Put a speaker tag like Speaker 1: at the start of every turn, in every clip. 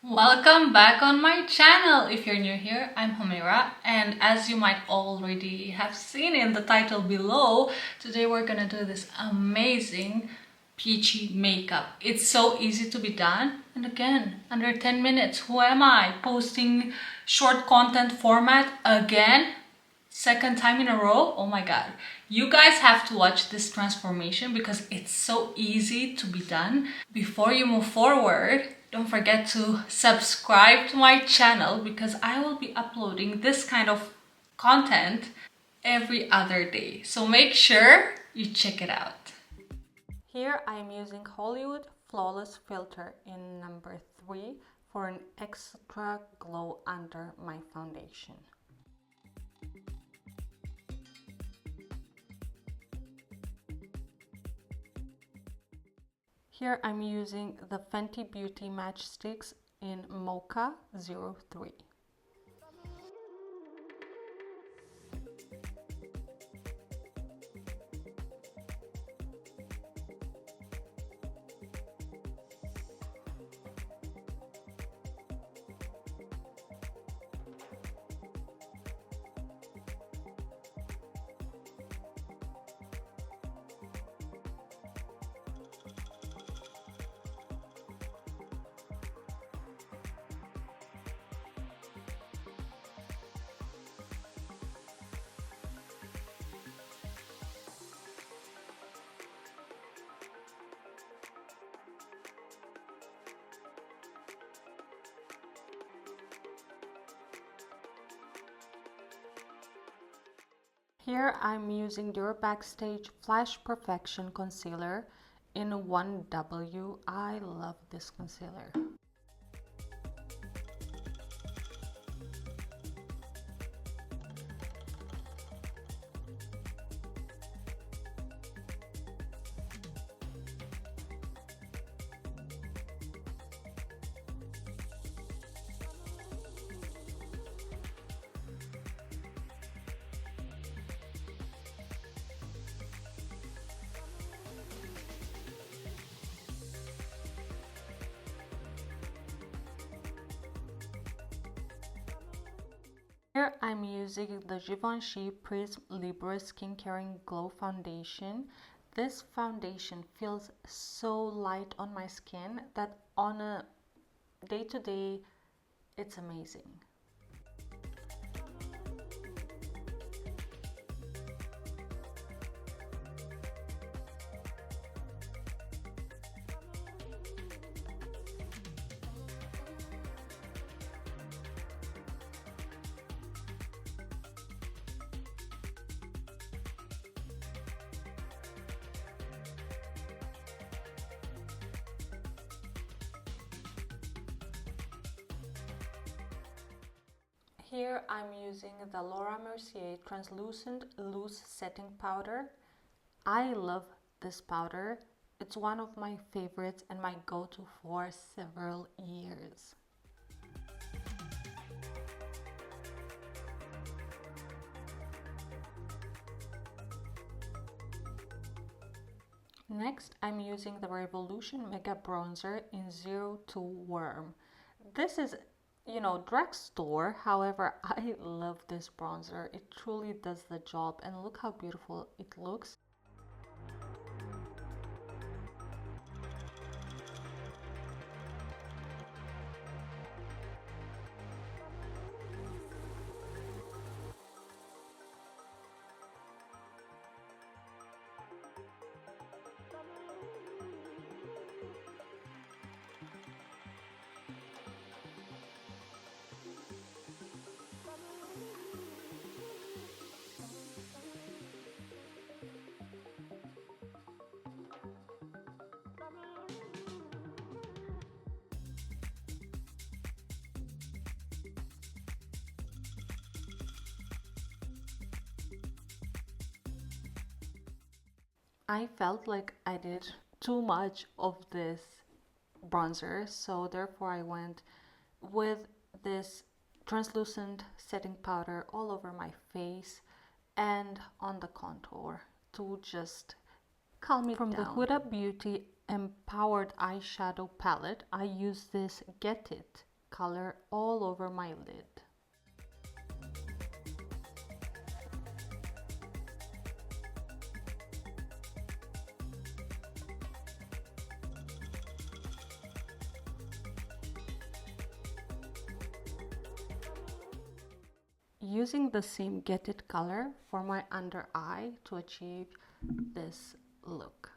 Speaker 1: Welcome back on my channel. If you're new here, I'm Humaira, and as you might already have seen in the title below, today we're gonna do this amazing peachy makeup. It's so easy to be done, and again, under 10 minutes. Who am I? Posting short content format again? Second time in a row. Oh my god, you guys have to watch this transformation because it's so easy to be done. Before you move forward, don't forget to subscribe to my channel because I will be uploading this kind of content every other day, so make sure you check it out. Here I am using Hollywood Flawless Filter in number 3 for an extra glow under my foundation. Here I'm using the Fenty Beauty Match Stix in Mocha 03. Here I'm using Dior Backstage Flash Perfection Concealer in 1W. I love this concealer. Here I'm using the Givenchy Prisme Libre Skincare Glow Foundation. This foundation feels so light on my skin that on a day-to-day, it's amazing. Here I'm using the Mercier Translucent Loose Setting Powder. I love this powder. It's one of my favorites and my go-to for several years. Next, I'm using the Revolution Mega Bronzer in 02 Worm. This is drugstore. However, I love this bronzer. It truly does the job, and look how beautiful it looks. I felt like I did too much of this bronzer, so therefore I went with this translucent setting powder all over my face and on the contour to just calm it down. From the Huda Beauty Empowered Eyeshadow Palette, I use this Get It color all over my lid. Using the same Get It color for my under eye to achieve this look.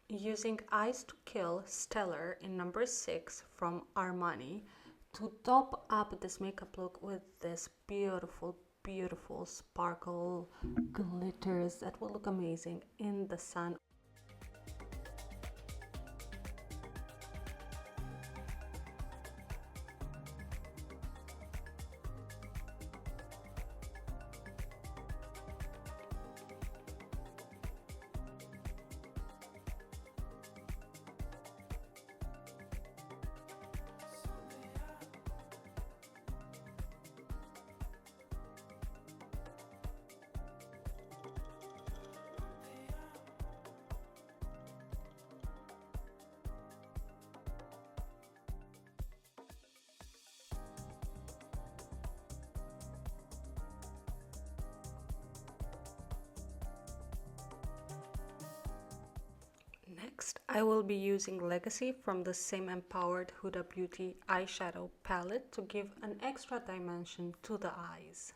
Speaker 1: Using Eyes to Kill Stellar in number 6 from Armani to top up this makeup look with this beautiful sparkle glitters that will look amazing in the sun. Next, I will be using Legacy from the same Empowered Huda Beauty eyeshadow palette to give an extra dimension to the eyes.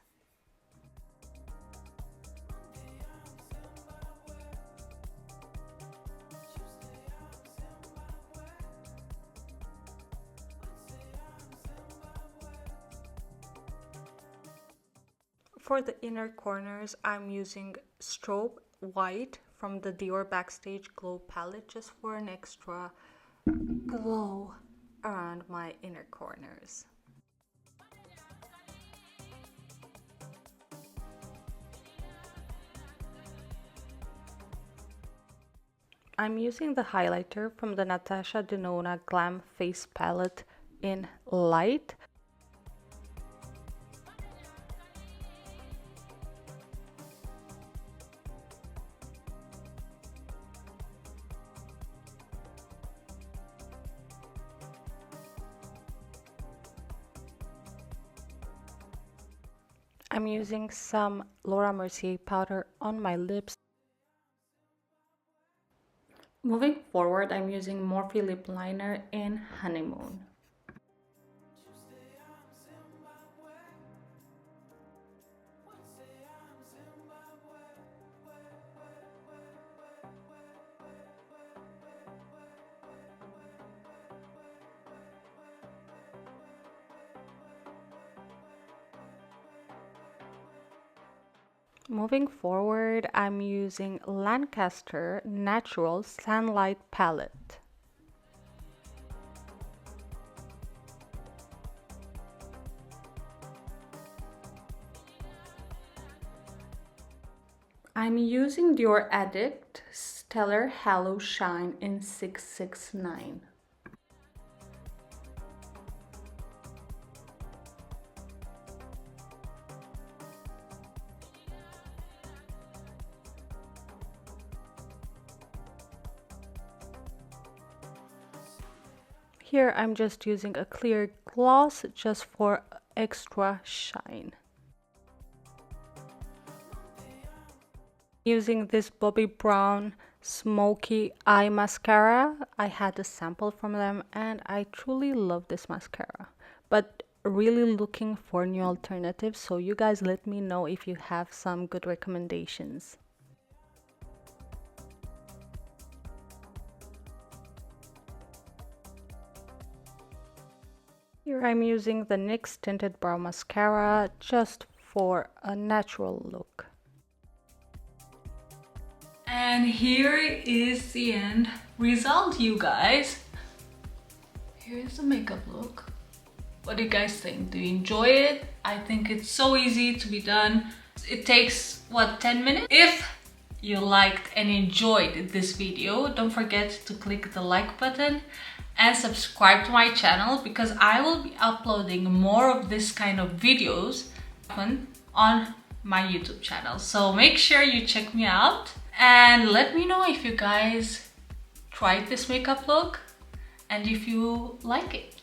Speaker 1: For the inner corners, I'm using Strobe White from the Dior Backstage Glow palette just for an extra glow around my inner corners. I'm using the highlighter from the Natasha Deanna Glam face palette in Light. I'm using some Laura Mercier powder on my lips. Moving forward, I'm using Morphe lip liner in Honeymoon. Moving forward, I'm using Lancaster Natural Sunlight Palette. I'm using Dior Addict Stellar Hallo Shine in 669. Here I'm just using a clear gloss just for extra shine. Using this Bobbi Brown Smoky Eye Mascara. I had a sample from them and I truly love this mascara. But really looking for new alternatives, so you guys let me know if you have some good recommendations. Here I'm using the NYX Tinted Brow Mascara just for a natural look. And here is the end result, you guys. Here's the makeup look. What do you guys think? Do you enjoy it? I think it's so easy to be done. It takes, what, 10 minutes? If you liked and enjoyed this video, don't forget to click the like button and subscribe to my channel, because I will be uploading more of this kind of videos on my YouTube channel. So make sure you check me out. And let me know if you guys tried this makeup look and if you like it.